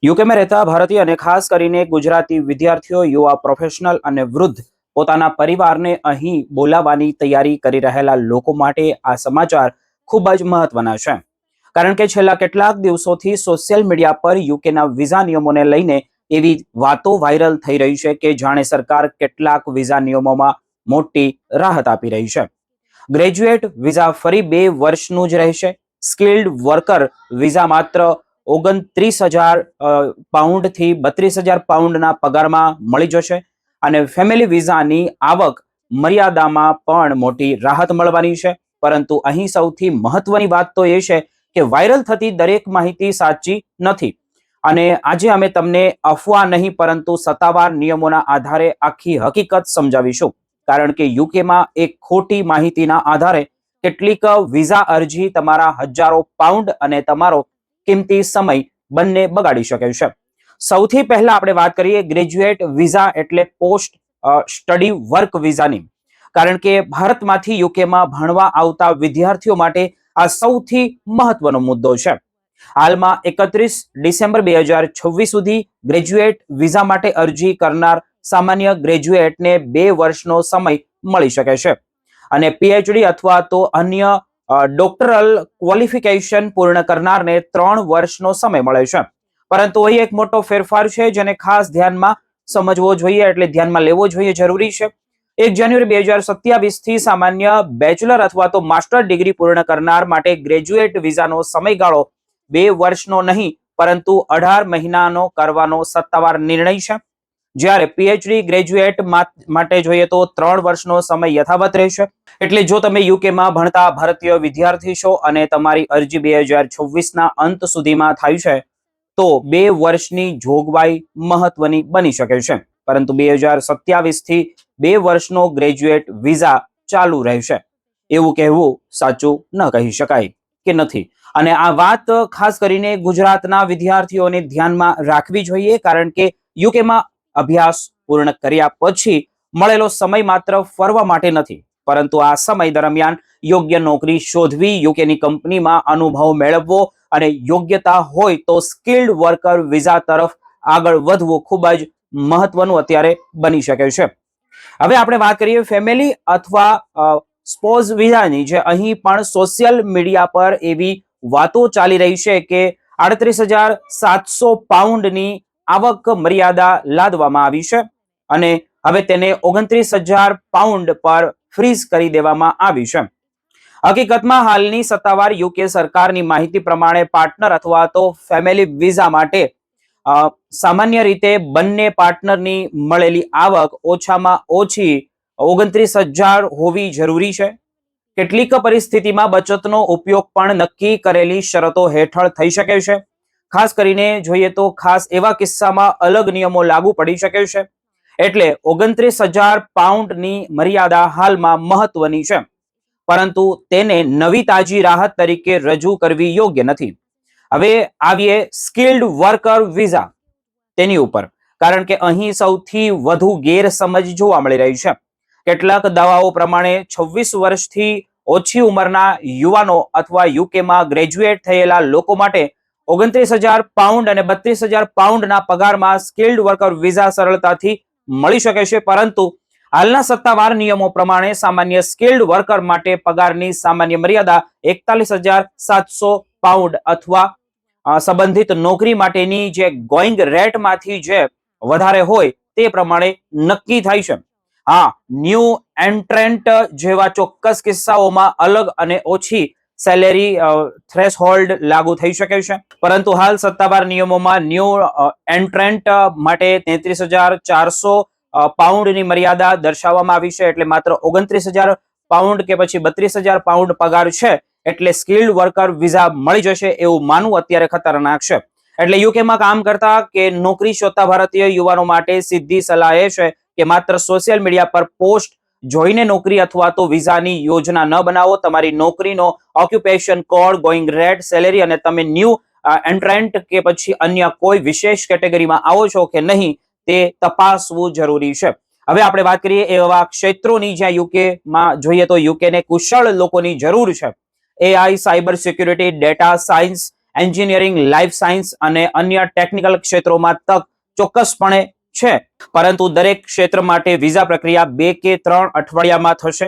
યુકેમાં રહેતા ભારતીય અને ખાસ કરીને ગુજરાતી વિદ્યાર્થીઓ, યુવા પ્રોફેશનલ અને વૃદ્ધ પોતાના પરિવારને અહીં બોલાવવાની તૈયારી કરી રહેલા લોકો માટે આ સમાચાર ખૂબ જ મહત્વના છે. કારણ કે છેલ્લા કેટલાક દિવસોથી સોશિયલ મીડિયા પર યુકેના વિઝા નિયમોને લઈને એવી વાતો વાયરલ થઈ રહી છે કે જાણે સરકાર કેટલાક વિઝા નિયમોમાં મોટી રાહત આપી રહી છે. ગ્રેજ્યુએટ વિઝા ફરી 2 વર્ષનું જ રહેશે. સ્કિલ્ડ વર્કર વિઝા માત્ર 29,000 પાઉન્ડથી 32,000 પાઉન્ડના પગારમાં મળી જશે અને ફેમિલી વિઝાની આવક મર્યાદામાં પણ મોટી રાહત મળવાની છે. પરંતુ અહીં સૌથી મહત્વની વાત તો એ છે કે વાયરલ થતી દરેક માહિતી સાચી નથી અને આજે અમે તમને અફવા નહીં પરંતુ સત્તાવાર નિયમોના આધારે આખી હકીકત સમજાવીશું. કારણ કે યુકેમાં એક ખોટી માહિતીના આધારે કેટલીક વિઝા અરજી તમારા હજારો પાઉન્ડ અને તમારો કિંમતી સમય બંને બગાડી શકે છે. સૌથી પહેલા આપણે વાત કરીએ ગ્રેજ્યુએટ વિઝા એટલે પોસ્ટ સ્ટડી વર્ક વિઝાની. કારણ કે ભારતમાંથી યુકેમાં ભણવા આવતા વિદ્યાર્થીઓ માટે આ સૌથી મહત્વનો મુદ્દો છે. હાલમાં 31 ડિસેમ્બર 2026 સુધી ગ્રેજ્યુએટ વિઝા માટે અરજી કરનાર સામાન્ય ગ્રેજ્યુએટને 2 વર્ષનો સમય મળી શકે છે અને પીએચડી અથવા તો અન્ય ડોક્ટરલ ક્વોલિફિકેશન પૂર્ણ કરનારને 3 વર્ષનો સમય મળે છે. પરંતુ અહીં એક મોટો ફેરફાર છે જેને ખાસ ધ્યાનમાં સમજવો જોઈએ, એટલે ધ્યાનમાં લેવો જોઈએ, જરૂરી છે. 1 જાન્યુઆરી 2027 થી સામાન્ય બેચલર અથવા તો માસ્ટર ડિગ્રી પૂર્ણ કરનાર માટે ગ્રેજ્યુએટ વિઝાનો સમયગાળો 2 વર્ષનો નહીં પરંતુ 18 મહિનાનો કરવાનો સત્તાવાર નિર્ણય છે. જ્યારે પીએચડી ગ્રેજ્યુએટ માટે જોઈએ તો 3 વર્ષનો સમય યથાવત રહેશે. એટલે જો તમે યુકેમાં ભણતા ભારતીય વિદ્યાર્થી છો અને તમારી અરજી 2026ના અંત સુધીમાં થાય છે તો 2 વર્ષની જોગવાઈ મહત્વની બની શકે છે. પરંતુ 2027 થી 2 વર્ષનો ગ્રેજ્યુએટ વિઝા ચાલુ રહેશે એવું કહેવું સાચું ન કહી શકાય કે નથી. અને આ વાત ખાસ કરીને ગુજરાતના વિદ્યાર્થીઓને ધ્યાનમાં રાખવી જોઈએ. કારણ કે યુકેમાં અભ્યાસ પૂર્ણ કર્યા પછી મળેલો સમય માત્ર ફરવા માટે નથી પરંતુ આ સમય દરમિયાન યોગ્ય નોકરી શોધવી, યુકેની કંપનીમાં અનુભવ મેળવવો અને યોગ્યતા હોય તો સ્કિલ્ડ વર્કર વિઝા તરફ આગળ વધવું ખૂબ જ મહત્વનું અત્યારે બની શકે છે. હવે આપણે વાત કરીએ ફેમિલી અથવા સ્પોઝ વિઝાની. જે અહીં પણ સોશિયલ મીડિયા પર એવી વાતો ચાલી રહી છે કે 38,700 પાઉન્ડની આવક મર્યાદા લાદવામાં આવી છે અને હવે તેને 29,000 પાઉન્ડ પર ફ્રીઝ કરી દેવામાં આવી છે. હકીકતમાં હાલની સત્તાવાર યુકે સરકારની માહિતી પ્રમાણે પાર્ટનર અથવા તો ફેમિલી વિઝા માટે સામાન્ય રીતે બંને પાર્ટનરની મળેલી આવક ઓછામાં ઓછી 29,000 હોવી જરૂરી છે. કેટલીક પરિસ્થિતિમાં બચતનો ઉપયોગ પણ નક્કી કરેલી શરતો હેઠળ થઈ શકે છે. ખાસ કરીને જોઈએ તો ખાસ એવા કિસ્સામાં અલગ નિયમો લાગુ પડી શકે છે. એટલે 29,000 પાઉન્ડની મર્યાદા હાલમાં મહત્વની છે પરંતુ તેને નવી તાજી રાહત તરીકે રજૂ કરવી યોગ્ય નથી. હવે આવીએ સ્કિલ્ડ વર્કર વિઝા તેની ઉપર. કારણ કે અહીં સૌથી વધુ ગેરસમજ જોવા મળી રહી છે. કેટલાક દાવાઓ પ્રમાણે 26 વર્ષથી ઓછી ઉંમરના યુવાનો અથવા યુકેમાં ગ્રેજ્યુએટ થયેલા લોકો માટે 29,000 પાઉન્ડ અને 32,000 પાઉન્ડના પગારમાં સ્કિલ્ડ વર્કર વિઝા સરળતાથી મળી શકે છે. પરંતુ હાલના સત્તાવાર નિયમો પ્રમાણે સામાન્ય સ્કિલ્ડ વર્કર માટે પગારની સામાન્ય મર્યાદા 41,700 પાઉન્ડ અથવા સંબંધિત નોકરી માટેની જે ગોઈંગ રેટમાંથી જે વધારે હોય તે પ્રમાણે નક્કી થાય છે. હા, ન્યૂ એન્ટ્રન્ટ જેવા ચોક્કસ કિસ્સાઓમાં અલગ અને ઓછી સેલેરી થ્રેશહોલ્ડ લાગુ થઈ શકે છે. પરંતુ હાલ સત્તાવાર નિયમોમાં ન્યૂ એન્ટ્રન્ટ માટે 33,400 પાઉન્ડની મર્યાદા દર્શાવવામાં આવી છે. એટલે માત્ર 29,000 પાઉન્ડ કે પછી 32,000 પાઉન્ડ પગાર છે એટલે સ્કિલ્ડ વર્કર વિઝા મળી જશે એવું માનવું અત્યારે ખતરનાક છે. એટલે યુકેમાં કામ કરતા કે નોકરી શોધતા ભારતીય યુવાનો માટે સીધી સલાહ એ છે કે માત્ર સોશિયલ મીડિયા પર પોસ્ટ જોઈને નોકરી અથવા તો વિઝાની યોજના ન બનાવો. તમારી નોકરીનો occupation code, going rate, salary અને તમે ન્યૂ એન્ટ્રન્ટ કે પછી અન્ય કોઈ વિશેષ કેટેગરીમાં આવો છો કે નહીં તે તપાસવું જરૂરી છે. હવે આપણે વાત કરીએ એવા ક્ષેત્રોની જ્યાં યુકેમાં જોઈએ તો યુકેને કુશળ લોકોની જરૂર છે. AI, cyber security, data science, engineering, life science અને અન્ય ટેકનિકલ ક્ષેત્રોમાં તક ચોક્કસપણે છે, પરંતુ દરેક ક્ષેત્ર માટે વિઝા પ્રક્રિયા 2 કે 3 અઠવાડિયામાં થશે.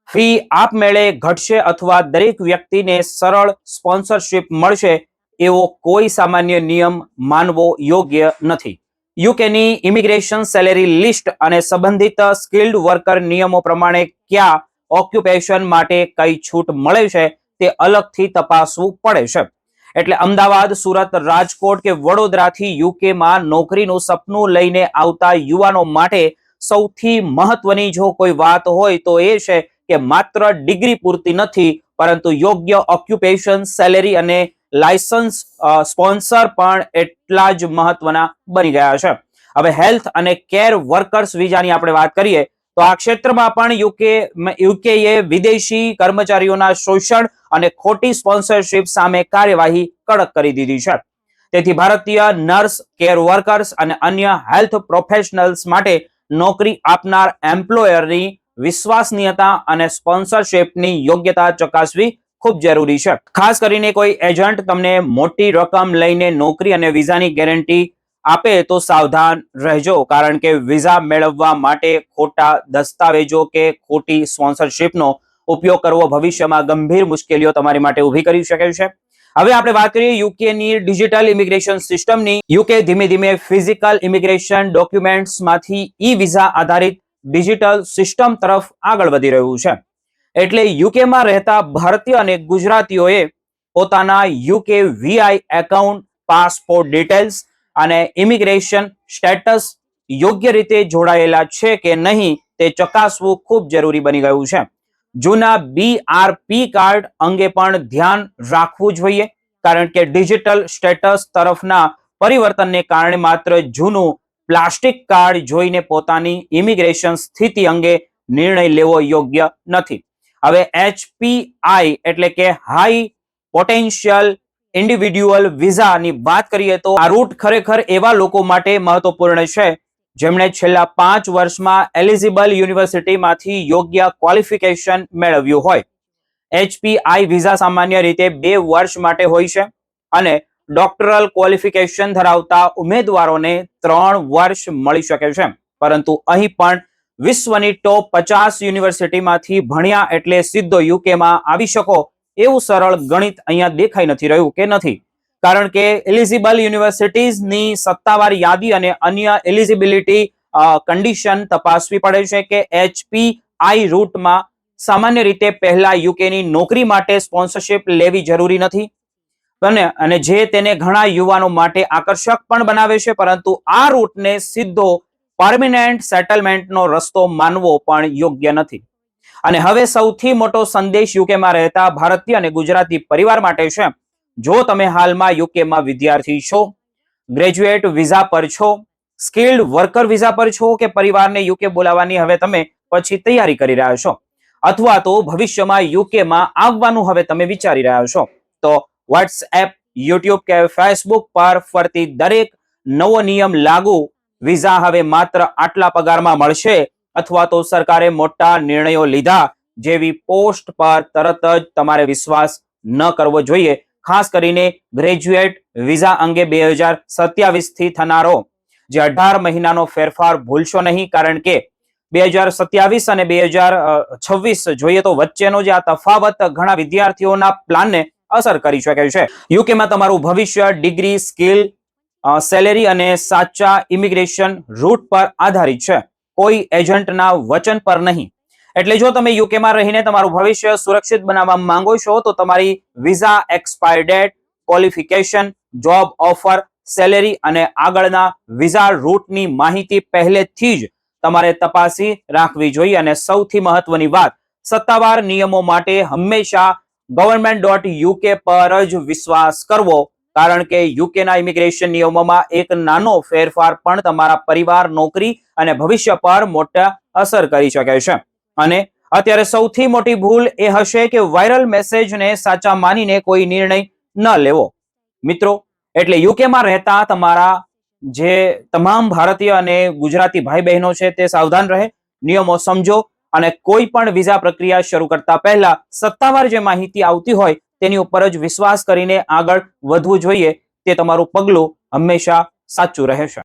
ફી આપમેળે ઘટશે અથવા દરેક વ્યક્તિને સરળ સ્પોન્સરશિપ મળશે એવો કોઈ સામાન્ય નિયમ માનવો યોગ્ય નથી. યુકેની ઇમિગ્રેશન સેલેરી લિસ્ટ અને સંબંધિત સ્કિલ્ડ વર્કર નિયમો પ્રમાણે કયા ઓક્યુપેશન માટે કઈ છૂટ મળે છે તે અલગથી તપાસવું પડે છે. એટલે અમદાવાદ, સુરત, રાજકોટ કે વડોદરાથી યુકેમાં નોકરીનું સપનું લઈને આવતા યુવાનો માટે સૌથી મહત્વની જો કોઈ વાત હોય તો એ છે કે માત્ર ડિગ્રી પૂરતી નથી, પરંતુ યોગ્ય ઓક્યુપેશન, સેલેરી અને લાયસન્સ સ્પોન્સર પણ એટલા જ મહત્વના બની ગયા છે. હવે હેલ્થ અને કેર વર્કર્સ વિઝાની આપણે વાત કરીએ તો આ ક્ષેત્રમાં પણ યુકેએ વિદેશી કર્મચારીઓના શોષણ અને ખોટી સ્પોન્સરશિપ સામે કાર્યવાહી કડક કરી દીધી છે. તેથી ભારતીય નર્સ, કેર વર્કર્સ અને અન્ય હેલ્થ પ્રોફેશનલ્સ માટે નોકરી આપનાર એમ્પ્લોયરની વિશ્વસનીયતા અને સ્પોન્સરશિપની યોગ્યતા ચકાસવી ખૂબ જરૂરી છે. ખાસ કરીને કોઈ એજન્ટ તમને મોટી રકમ લઈને નોકરી અને વિઝાની ગેરંટી આપે તો સાવધાન રહેજો, કારણ કે વિઝા મેળવવા માટે ખોટા દસ્તાવેજો કે ખોટી સ્પોન્સરશિપનો ઉપયોગ કરવો ભવિષ્યમાં ગંભીર મુશ્કેલીઓ તમારી માટે ઊભી કરી શકે છે. હવે આપણે વાત કરીએ યુકેની ડિજિટલ ઇમિગ્રેશન સિસ્ટમની. યુકે ધીમે ધીમે ફિઝિકલ ઇમિગ્રેશન ડોક્યુમેન્ટ્સમાંથી ઈ વિઝા આધારિત ડિજિટલ સિસ્ટમ તરફ આગળ વધી રહ્યું છે. એટલે યુકેમાં રહેતા ભારતીય અને ગુજરાતીઓએ પોતાના UK Vi account, passport details અને ઇમિગ્રેશન સ્ટેટસ યોગ્ય રીતે જોડાયેલા છે કે નહીં તે ચકાસવું ખૂબ જરૂરી બની ગયું છે. જૂના BRP કાર્ડ અંગે પણ ધ્યાન રાખવું જોઈએ, કારણ કે ડિજિટલ સ્ટેટસ તરફના પરિવર્તનને કારણે માત્ર જૂનું પ્લાસ્ટિક કાર્ડ જોઈને પોતાની ઇમિગ્રેશન સ્થિતિ અંગે નિર્ણય લેવો યોગ્ય નથી. હવે HPI એટલે કે હાઈ પોટેન્શિયલ ઇન્ડિવિડ્યુઅલ વિઝાની વાત કરીએ તો આ રૂટ ખરેખર એવા લોકો માટે મહત્વપૂર્ણ છે જેમણે છેલ્લા 5 વર્ષમાં એલિજિબલ યુનિવર્સિટીમાંથી યોગ્ય ક્વોલિફિકેશન મેળવ્યું હોય. HPI વિઝા સામાન્ય રીતે 2 વર્ષ માટે હોય છે અને ડોક્ટરલ ક્વોલિફિકેશન ધરાવતા ઉમેદવારોને 3 વર્ષ મળી શકે છે. પરંતુ અહીં પણ વિશ્વની ટોપ 50 યુનિવર્સિટીમાંથી ભણ્યા એટલે સીધો યુકેમાં આવી શકો એવું સરળ ગણિત અહીંયા દેખાઈ નથી રહ્યું કે નથી, કારણ કે એલિજિબલ યુનિવર્સિટીઝની સત્તાવાર યાદી અને અન્ય એલિજિબિલિટી કન્ડિશન તપાસવી પડે છે કે HPI રૂટમાં સામાન્ય રીતે પહેલા યુકેની નોકરી માટે સ્પોન્સરશિપ લેવી જરૂરી નથી અને જે તેને ઘણા યુવાનો માટે આકર્ષક પણ બનાવે છે, પરંતુ આ રૂટને સીધો પરમેનન્ટ સેટલમેન્ટનો રસ્તો માનવો પણ યોગ્ય નથી. અને હવે સૌથી મોટો સંદેશ યુકેમાં રહેતા ભારતીય અને ગુજરાતી પરિવાર માટે છે. જો તમે હાલમાં યુકેમાં વિદ્યાર્થી છો, ગ્રેજ્યુએટ વિઝા પર છો, સ્કિલ્ડ વર્કર વિઝા પર છો કે પરિવારને યુકે બોલાવવાની હવે તમે પછી તૈયારી કરી રહ્યા છો, અથવા તો ભવિષ્યમાં યુકેમાં આવવાનું હવે તમે વિચારી રહ્યા છો, તો વોટ્સએપ, યુટ્યુબ કે ફેસબુક પર ફરતી દરેક નવો નિયમ લાગુ, વિઝા હવે માત્ર આટલા પગારમાં મળશે અથવા તો સરકારે મોટા નિર્ણયો લીધા જેવી પોસ્ટ પર તરત જ તમારે વિશ્વાસ ન કરવો જોઈએ. ખાસ કરીને ગ્રેજ્યુએટ વિઝા અંગે 2027 થી થનારો જે 18 મહિનાનો ફેરફાર ભૂલશો નહીં, કારણ કે 2027 અને 2026 જોઈએ તો વચ્ચેનો જે આ તફાવત ઘણા વિદ્યાર્થીઓના પ્લાનને અસર કરી શકે છે. યુકેમાં તમારું ભવિષ્ય ડિગ્રી, સ્કિલ, સેલેરી અને સાચા ઇમિગ્રેશન રૂટ પર આધારિત છે, કોઈ એજન્ટના વચન પર નહીં. એટલે જો તમે યુકેમાં રહીને તમારું ભવિષ્ય સુરક્ષિત બનાવવા માંગો છો તો તમારી visa expire date, qualification, job offer, salary અને આગળના વિઝા રૂટની માહિતી પહેલેથી જ તમારે તપાસી રાખવી જોઈએ. અને સૌથી મહત્વની વાત, સત્તાવાર નિયમો માટે હંમેશા government.uk પર જ વિશ્વાસ કરવો, કારણ કે યુકેના ઇમિગ્રેશન નિયમોમાં એક નાનો ફેરફાર પણ તમારા પરિવાર, નોકરી અને ભવિષ્ય પર મોટા અસર કરી શકે છે. અને અત્યારે સૌથી મોટી ભૂલ એ હશે કે વાયરલ મેસેજને સાચા માનીને કોઈ નિર્ણય ન લેવો. મિત્રો, એટલે યુકેમાં રહેતા તમારા જે તમામ ભારતીય અને ગુજરાતી ભાઈ બહેનો છે તે સાવધાન રહે, નિયમો સમજો અને કોઈ પણ વિઝા પ્રક્રિયા શરૂ કરતા પહેલા સત્તાવાર જે માહિતી આવતી હોય તેની ઉપર જ વિશ્વાસ કરીને આગળ વધવું જોઈએ. તે તમારું પગલું હંમેશા સાચું રહેશે.